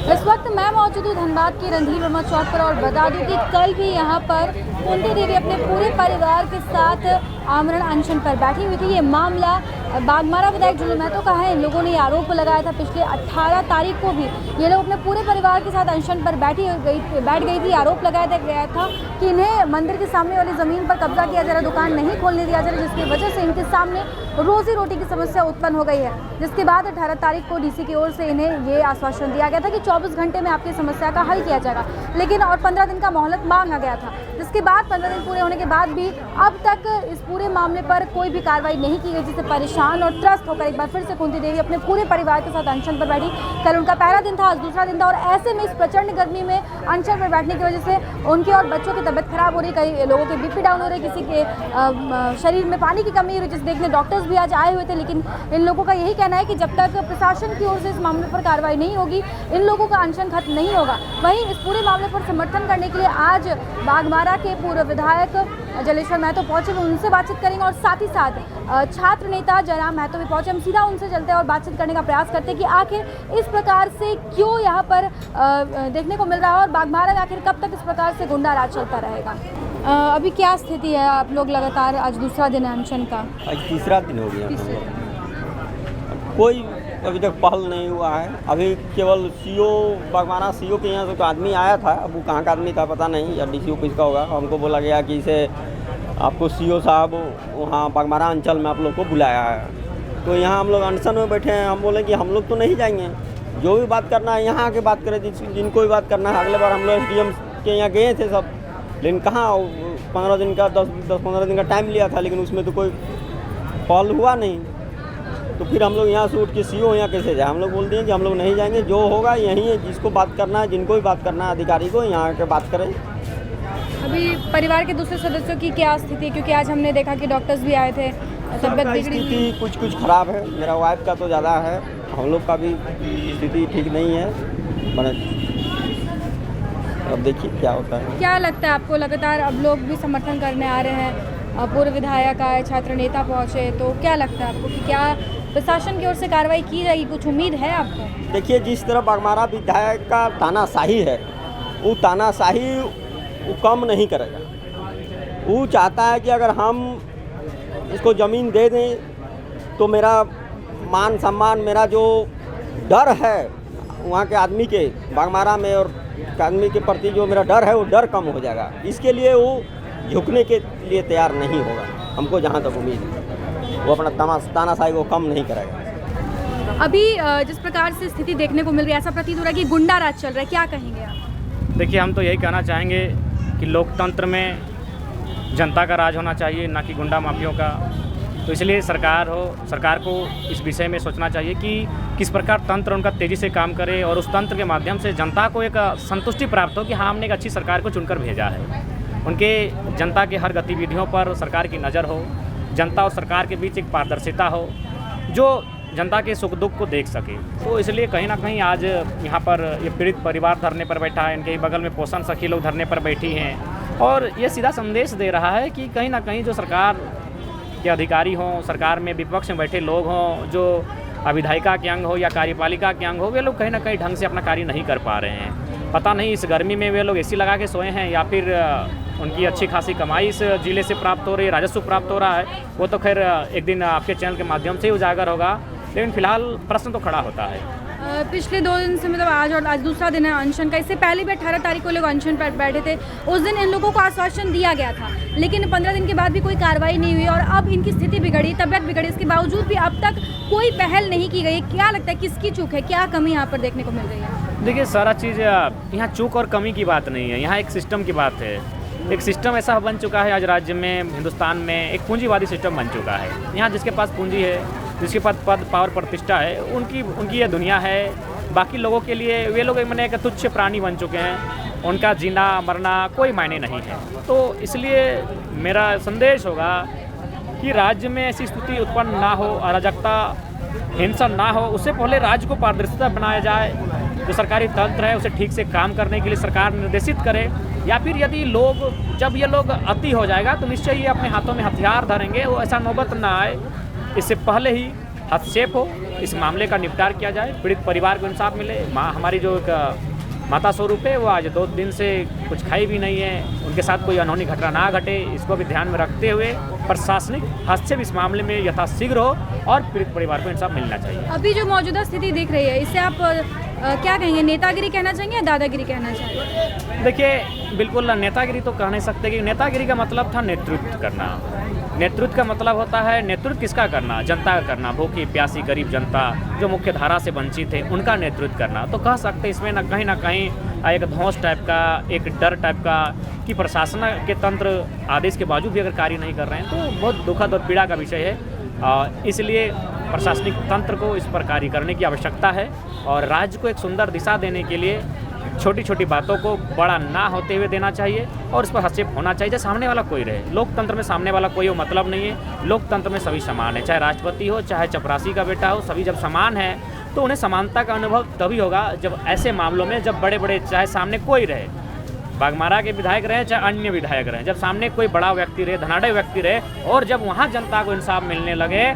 इस वक्त मैं मौजूद हूँ धनबाद के रणधीर वर्मा चौक पर और बता दूं कि कल भी यहाँ पर कुंती देवी अपने पूरे परिवार के साथ आमरण अनशन पर बैठी हुई थी। ये मामला बाघमारा विधायक जुलू महतो का है। इन लोगों ने आरोप लगाया था पिछले 18 तारीख को भी ये लोग अपने पूरे परिवार के साथ अनशन पर बैठ गई थी। आरोप लगाया गया था कि इन्हें मंदिर के सामने वाली ज़मीन पर कब्जा किया जा रहा, दुकान नहीं खोलने दिया जा रहा, जिसकी वजह से इनके सामने रोजी रोटी की समस्या उत्पन्न हो गई है। जिसके बाद 18 तारीख को डीसी की ओर से इन्हें ये आश्वासन दिया गया था कि 24 घंटे में आपकी समस्या का हल किया जाएगा, लेकिन और 15 दिन का मोहलत मांगा गया था। जिसके बाद 15 दिन पूरे होने के बाद भी अब तक इस पूरे मामले पर कोई भी कार्रवाई नहीं की गई, जिससे परेशान और त्रस्त होकर एक बार फिर से कुंती देवी अपने पूरे परिवार के साथ अनशन पर बैठी। कल उनका पहला दिन था, आज दूसरा दिन था और ऐसे में इस प्रचंड गर्मी में अनशन पर बैठने की वजह से उनकी और बच्चों की तबीयत खराब हो रही, कई लोगों के बीपी डाउन हो रहे, किसी के शरीर में पानी की कमी हो रही, जिसे देखने डॉक्टर्स भी आज आए हुए थे। लेकिन इन लोगों का यही कहना है कि जब तक प्रशासन की ओर से इस मामले पर कार्रवाई नहीं होगी, इन लोगों का अनशन खत्म नहीं होगा। वहीं इस पूरे मामले पर समर्थन करने के लिए आज बाघमारा के पूर्व विधायक जलेश्वर महतो पहुंचे, उनसे बातचीत करेंगे और साथ ही साथ छात्र नेता जयराम महतो भी पहुंचे। हम सीधा उनसे चलते हैं और बातचीत करने का प्रयास करते हैं कि आखिर इस प्रकार से क्यों यहाँ पर देखने को मिल रहा है और बाघमारा में आखिर कब तक इस प्रकार से गुंडा राज चलता रहेगा। अभी क्या स्थिति है? आप लोग लगातार, आज दूसरा दिन है अनशन का, आज तीसरा दिन हो गया। कोई अभी तक पहल नहीं हुआ है। अभी केवल सीओ बाघमारा सीओ के यहाँ से तो आदमी आया था, अब वो कहाँ का आदमी था पता नहीं, या डीसी ऑफिस का होगा। हमको बोला गया कि इसे आपको सीओ साहब वहाँ बाघमारा अंचल में आप लोग को बुलाया है। तो यहाँ हम लोग अनशन में बैठे हैं। हम बोले कि हम लोग तो नहीं जाएंगे, जो भी बात करना है यहाँ आके बात करें, जिनको भी बात करना है। अगले बार हम लोग SDM के यहाँ गए थे सब, लेकिन कहाँ 15 दिन का 10-15 दिन का टाइम लिया था, लेकिन उसमें तो कोई पहल हुआ नहीं। तो फिर हम लोग यहाँ से उठ के सीओ यहाँ कैसे जाए? हम लोग बोल दिए कि हम लोग नहीं जाएंगे, जो होगा यहीं है, जिसको बात करना है, जिनको भी बात करना है अधिकारी को, यहाँ आके बात करें। अभी परिवार के दूसरे सदस्यों की क्या स्थिति है? क्योंकि आज हमने देखा कि डॉक्टर्स भी आए थे, तबियत बिगड़ी हुई, कुछ खराब है। मेरा वाइफ का तो ज़्यादा है, हम लोग का भी स्थिति ठीक नहीं है। अब देखिए क्या होता है। क्या लगता है आपको? लगातार अब लोग भी समर्थन करने आ रहे हैं, पूर्व विधायक आए, छात्र नेता पहुंचे, तो क्या लगता है आपको कि क्या प्रशासन की ओर से कार्रवाई की जाएगी? कुछ उम्मीद है आपको? देखिए, जिस तरह बाघमारा विधायक का तानाशाही है, वो तानाशाही वो कम नहीं करेगा। वो चाहता है कि अगर हम इसको ज़मीन दे दें तो मेरा मान सम्मान, मेरा जो डर है वहाँ के आदमी के, बाघमारा में और आदमी के प्रति जो मेरा डर है, वो डर कम हो जाएगा। इसके लिए वो झुकने के लिए तैयार नहीं होगा। हमको जहाँ तक उम्मीद है, वो अपना तानाशाही को कम नहीं करेगा। अभी जिस प्रकार से स्थिति देखने को मिल रही है, ऐसा प्रतीत हो रहा है कि गुंडा राज चल रहा है, क्या कहेंगे आप? देखिए, हम तो यही कहना चाहेंगे कि लोकतंत्र में जनता का राज होना चाहिए, ना कि गुंडा माफियों का। तो इसलिए सरकार को इस विषय में सोचना चाहिए कि किस प्रकार तंत्र उनका तेज़ी से काम करे और उस तंत्र के माध्यम से जनता को एक संतुष्टि प्राप्त हो कि हाँ, हमने एक अच्छी सरकार को चुनकर भेजा है। उनके जनता के हर गतिविधियों पर सरकार की नज़र हो, जनता और सरकार के बीच एक पारदर्शिता हो, जो जनता के सुख दुख को देख सके। तो इसलिए कहीं ना कहीं आज यहाँ पर ये पीड़ित परिवार धरने पर बैठा है, इनके ही बगल में पोषण सखी लोग धरने पर बैठी हैं, और ये सीधा संदेश दे रहा है कि कहीं ना कहीं जो सरकार के अधिकारी हों, सरकार में विपक्ष में बैठे लोग हों, जो विधायिका के अंग हो या कार्यपालिका के अंग हो, वे लोग कहीं ना कहीं ढंग से अपना कार्य नहीं कर पा रहे हैं। पता नहीं इस गर्मी में वे लोग AC लगा के सोए हैं या फिर उनकी अच्छी खासी कमाई इस जिले से प्राप्त हो रही है, राजस्व प्राप्त हो रहा है। वो तो खैर एक दिन आपके चैनल के माध्यम से ही उजागर होगा, लेकिन फिलहाल प्रश्न तो खड़ा होता है। पिछले 2 दिन से, मतलब आज और आज दूसरा दिन है अनशन का, इससे पहले भी 18 तारीख को लोग अनशन पर बैठे थे। उस दिन इन लोगों को आश्वासन दिया गया था, लेकिन 15 दिन के बाद भी कोई कार्रवाई नहीं हुई और अब इनकी स्थिति बिगड़ी, तबियत बिगड़ी, इसके बावजूद भी अब तक कोई पहल नहीं की गई। क्या लगता है किसकी चूक है, क्या कमी यहाँ पर देखने को मिल रही है? देखिए, सारा चीज़ यहाँ चूक और कमी की बात नहीं है, यहाँ एक सिस्टम की बात है। एक सिस्टम ऐसा बन चुका है आज राज्य में, हिंदुस्तान में एक पूंजीवादी सिस्टम बन चुका है। यहाँ जिसके पास पूंजी है, जिसके पास पद पावर प्रतिष्ठा है, उनकी ये दुनिया है। बाकी लोगों के लिए वे लोग मैंने एक तुच्छ प्राणी बन चुके हैं, उनका जीना मरना कोई मायने नहीं है। तो इसलिए मेरा संदेश होगा कि राज्य में ऐसी स्थिति उत्पन्न ना हो, अराजकता हिंसा ना हो, उससे पहले राज्य को पारदर्शिता बनाया जाए। जो सरकारी तंत्र है उसे ठीक से काम करने के लिए सरकार निर्देशित करे, या फिर यदि जब ये लोग अति हो जाएगा तो निश्चय ही अपने हाथों में हथियार धरेंगे। वो ऐसा नौबत ना आए, इससे पहले ही हस्तक्षेप हो इस मामले का निपटार किया जाए, पीड़ित परिवार को इंसाफ मिले। हमारी जो एक माता स्वरूप है वो आज 2 दिन से कुछ खाई भी नहीं है, उनके साथ कोई अनहोनी घटना ना घटे, इसको भी ध्यान में रखते हुए प्रशासनिक हस्तक्षेप इस मामले में यथाशीघ्र हो और पीड़ित परिवार को इंसाफ मिलना चाहिए। अभी जो मौजूदा स्थिति दिख रही है, इससे आप क्या कहेंगे, नेतागिरी कहना चाहेंगे या दादागिरी कहना चाहेंगे? देखिए, बिल्कुल नेतागिरी तो कह नहीं सकते कि नेतागिरी का मतलब था नेतृत्व करना। नेतृत्व का मतलब होता है नेतृत्व किसका करना, जनता का करना, भूखी प्यासी गरीब जनता जो मुख्य धारा से वंचित है उनका नेतृत्व करना। तो कह सकते इसमें ना कहीं एक धौंस टाइप का, एक डर टाइप का कि प्रशासन के तंत्र आदेश के बावजूद भी अगर कार्य नहीं कर रहे हैं तो बहुत दुखद और पीड़ा का विषय है। इसलिए प्रशासनिक तंत्र को इस पर कार्य करने की आवश्यकता है और राज्य को एक सुंदर दिशा देने के लिए छोटी छोटी बातों को बड़ा ना होते हुए देना चाहिए और इस पर हस्तक्षेप होना चाहिए, चाहे सामने वाला कोई रहे। लोकतंत्र में सामने वाला कोई वो मतलब नहीं है, लोकतंत्र में सभी समान है, चाहे राष्ट्रपति हो चाहे चपरासी का बेटा हो, सभी जब समान है तो उन्हें समानता का अनुभव तभी होगा जब ऐसे मामलों में जब बड़े बड़े, चाहे सामने कोई रहे, बागमारा के विधायक रहे चाहे अन्य विधायक रहे, जब सामने कोई बड़ा व्यक्ति रहे, धनाढ़ व्यक्ति रहे और जब वहाँ जनता को इंसाफ मिलने लगे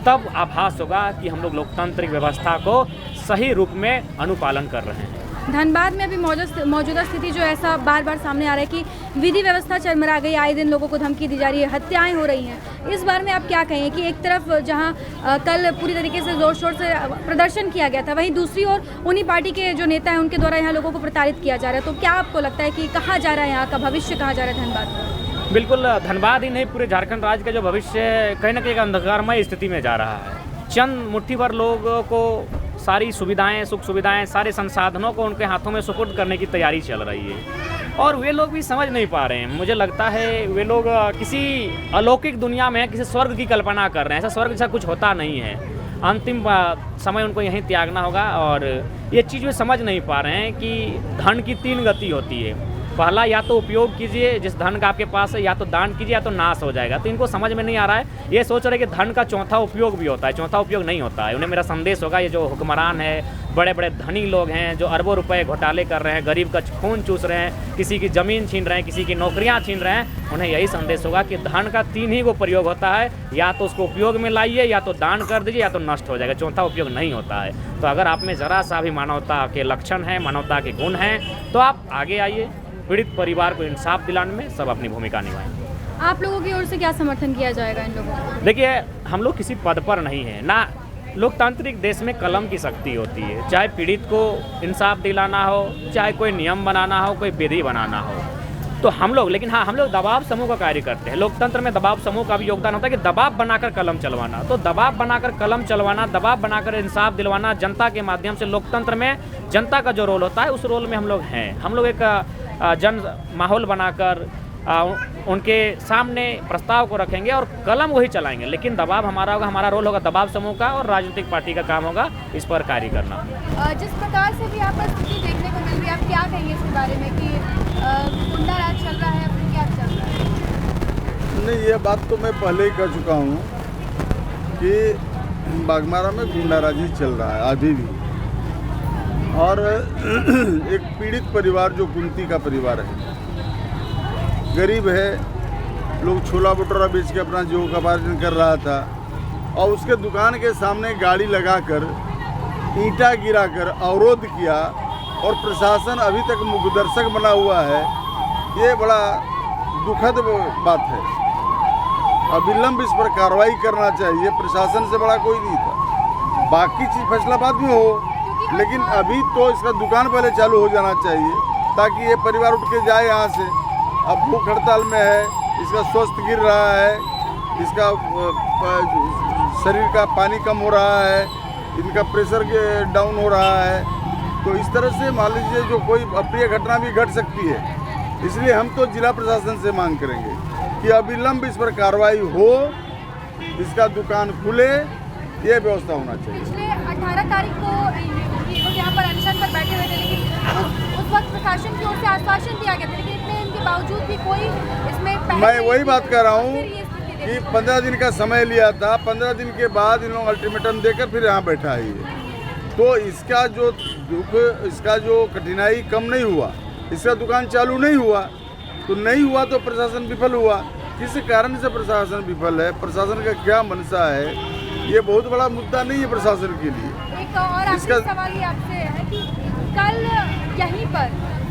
तब आभास होगा कि हम लोग लोकतांत्रिक व्यवस्था को सही रूप में अनुपालन कर रहे हैं। धनबाद में अभी मौजूदा स्थिति जो ऐसा बार बार सामने आ रहा है कि विधि व्यवस्था चरमरा गई, आए दिन लोगों को धमकी दी जा रही है, हत्याएं हो रही हैं। इस बारे में आप क्या कहें कि एक तरफ जहां कल पूरी तरीके से जोर शोर से प्रदर्शन किया गया था, वहीं दूसरी ओर उन्हीं पार्टी के जो नेता हैं उनके द्वारा यहाँ लोगों को प्रताड़ित किया जा रहा है, तो क्या आपको लगता है कि कहाँ जा रहा है, यहाँ का भविष्य कहाँ जा रहा है धनबाद? बिल्कुल, धनबाद ही नहीं पूरे झारखंड राज्य का जो भविष्य कहीं ना कहीं अंधकारमय स्थिति में जा रहा है। चंद मुट्ठी भर लोगों को सारी सुविधाएं, सुख सुविधाएं, सारे संसाधनों को उनके हाथों में सुपुर्द करने की तैयारी चल रही है और वे लोग भी समझ नहीं पा रहे हैं। मुझे लगता है वे लोग किसी अलौकिक दुनिया में, किसी स्वर्ग की कल्पना कर रहे हैं। ऐसा स्वर्ग जैसा कुछ होता नहीं है, अंतिम समय उनको यहीं त्यागना होगा और ये चीज़ वे समझ नहीं पा रहे हैं कि धन की 3 गति होती है। पहला, या तो उपयोग कीजिए जिस धन का आपके पास है, या तो दान कीजिए या तो नाश हो जाएगा। तो इनको समझ में नहीं आ रहा है, ये सोच रहे हैं कि धन का चौथा उपयोग भी होता है। चौथा उपयोग नहीं होता है। उन्हें मेरा संदेश होगा, ये जो हुक्मरान है, बड़े बड़े धनी लोग हैं जो अरबों रुपए घोटाले कर रहे हैं, गरीब का खून चूस रहे हैं, किसी की ज़मीन छीन रहे हैं, किसी की नौकरियां छीन रहे हैं, उन्हें यही संदेश होगा कि धन का 3 ही को प्रयोग होता है, या तो उसको उपयोग में लाइए, या तो दान कर दीजिए, या तो नष्ट हो जाएगा। चौथा उपयोग नहीं होता है। तो अगर आप में ज़रा सा भी मानवता के लक्षण हैं, मानवता के गुण हैं, तो आप आगे आइए, पीड़ित परिवार को इंसाफ दिलाने में सब अपनी भूमिका निभाएं। आप लोगों की ओर से क्या समर्थन किया जाएगा इन लोगों को? देखिए, हम लोग किसी पद पर नहीं हैं ना। लोकतांत्रिक देश में कलम की शक्ति होती है, चाहे पीड़ित को इंसाफ दिलाना हो, चाहे कोई नियम बनाना हो, कोई विधि बनाना हो, तो हम लोग, लेकिन हाँ, हम लोग दबाव समूह का कार्य करते हैं। लोकतंत्र में दबाव समूह का भी योगदान होता है कि दबाव बनाकर कलम चलवाना। तो दबाव बनाकर कलम चलवाना, दबाव बनाकर इंसाफ दिलवाना, जनता के माध्यम से लोकतंत्र में जनता का जो रोल होता है उस रोल में हम लोग हैं। हम लोग एक जन माहौल बनाकर उनके सामने प्रस्ताव को रखेंगे और कलम वही चलाएंगे, लेकिन दबाव हमारा होगा, हमारा रोल होगा दबाव समूह का और राजनीतिक पार्टी का काम होगा इस पर कार्य करना। जिस प्रकार से भी आप स्थिति देखने को मिल रही है, आप क्या कहेंगे इसके बारे में कि गुंडा राज चल रहा है, फिर क्या चल रहा है? नहीं, ये बात तो मैं पहले ही कह चुका हूँ कि बागमारा में गुंडाराजी चल रहा है अभी भी। और एक पीड़ित परिवार जो कुंती का परिवार है, गरीब है, लोग छोला भटूरा बेच के अपना जीविकोपार्जन कर रहा था और उसके दुकान के सामने गाड़ी लगाकर ईंटा गिराकर अवरोध किया और प्रशासन अभी तक मुखदर्शक बना हुआ है। ये बड़ा दुखद बात है। अविलंब इस पर कार्रवाई करना चाहिए। प्रशासन से बड़ा कोई नहीं था। बाकी चीज़ फैसला बाद में हो, लेकिन अभी तो इसका दुकान पहले चालू हो जाना चाहिए ताकि ये परिवार उठ के जाए यहाँ से। अब भूख हड़ताल में है, इसका स्वास्थ्य गिर रहा है, इसका शरीर का पानी कम हो रहा है, इनका प्रेशर डाउन हो रहा है। तो इस तरह से मान लीजिए जो कोई अप्रिय घटना भी घट सकती है। इसलिए हम तो जिला प्रशासन से मांग करेंगे कि अविलंब इस पर कार्रवाई हो, इसका दुकान खुले, ये व्यवस्था होना चाहिए। पिछले 18 तारीख को यहाँ पर अनशन पर बैठे हुए थे, लेकिन उस वक्त प्रशासन की ओर से आश्वासन दिया गया था, लेकिन इनके बावजूद भी कोई इसमें मैं वही बात कर रहा हूँ कि 15 दिन का समय लिया था। 15 दिन के बाद इन लोग अल्टीमेटम देकर फिर यहाँ बैठा है। तो इसका जो दुख, इसका जो कठिनाई कम नहीं हुआ, इसका दुकान चालू नहीं हुआ, तो नहीं हुआ तो प्रशासन विफल हुआ। किस कारण से प्रशासन विफल है, प्रशासन का क्या मंशा है, ये बहुत बड़ा मुद्दा नहीं है प्रशासन के लिए। एक और आखिरी सवाल ये आपसे है कि कल यहीं पर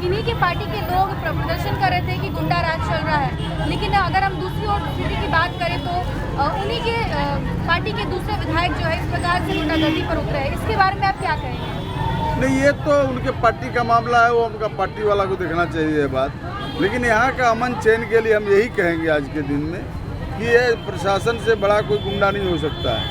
इन्हीं के पार्टी के लोग प्रदर्शन कर रहे थे कि गुंडा राज चल रहा है, लेकिन अगर हम दूसरी ओर स्थिति की बात करें तो उन्हीं के पार्टी के दूसरे विधायक जो है इस प्रकार से गुंडागर्दी पर उतरे हैं, इसके बारे में आप क्या कहेंगे? नहीं, ये तो उनके पार्टी का मामला है, वो उनका पार्टी वाला को देखना चाहिए ये बात। लेकिन यहाँ का अमन चैन के लिए हम यही कहेंगे आज के दिन में कि ये प्रशासन से बड़ा कोई गुंडा नहीं हो सकता है।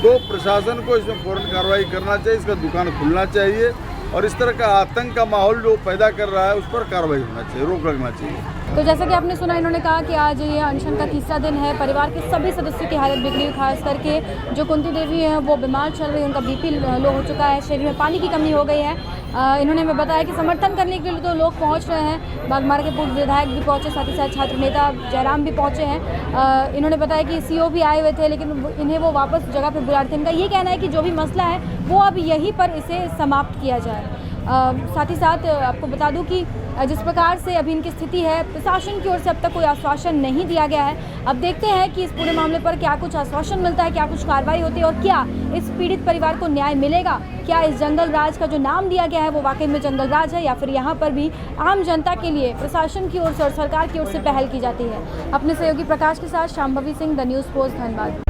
तो प्रशासन को इसमें फौरन कार्रवाई करना चाहिए, इसका दुकान खुलना चाहिए और इस तरह का आतंक का माहौल जो पैदा कर रहा है उस पर कार्रवाई होना चाहिए, रोक लगना चाहिए। तो जैसा कि आपने सुना, इन्होंने कहा कि आज ये अनशन का तीसरा दिन है। परिवार के सभी सदस्यों की हालत बिगड़ी हुई, खास करके जो कुंती देवी हैं वो बीमार चल रही है, उनका बीपी लो हो चुका है, शरीर में पानी की कमी हो गई है। इन्होंने हमें बताया कि समर्थन करने के लिए तो लोग पहुंच रहे हैं, बागमारा के पूर्व विधायक भी पहुंचे, साथ ही साथ छात्र नेता जयराम भी पहुंचे हैं। इन्होंने बताया कि सीओ भी आए हुए थे, लेकिन इन्हें वो वापस जगह पर बुला रहे थे। इनका ये कहना है कि जो भी मसला है वो अब यहीं पर इसे समाप्त किया जाए। साथ ही साथ आपको बता दूं कि जिस प्रकार से अभी इनकी स्थिति है, प्रशासन की ओर से अब तक कोई आश्वासन नहीं दिया गया है। अब देखते हैं कि इस पूरे मामले पर क्या कुछ आश्वासन मिलता है, क्या कुछ कार्रवाई होती है और क्या इस पीड़ित परिवार को न्याय मिलेगा। क्या इस जंगल राज का जो नाम दिया गया है वो वाकई में जंगल राज है या फिर यहाँ पर भी आम जनता के लिए प्रशासन की ओर से और सरकार की ओर से पहल की जाती है। अपने सहयोगी प्रकाश के साथ Shambhavi Singh, the news post, Dhanbad.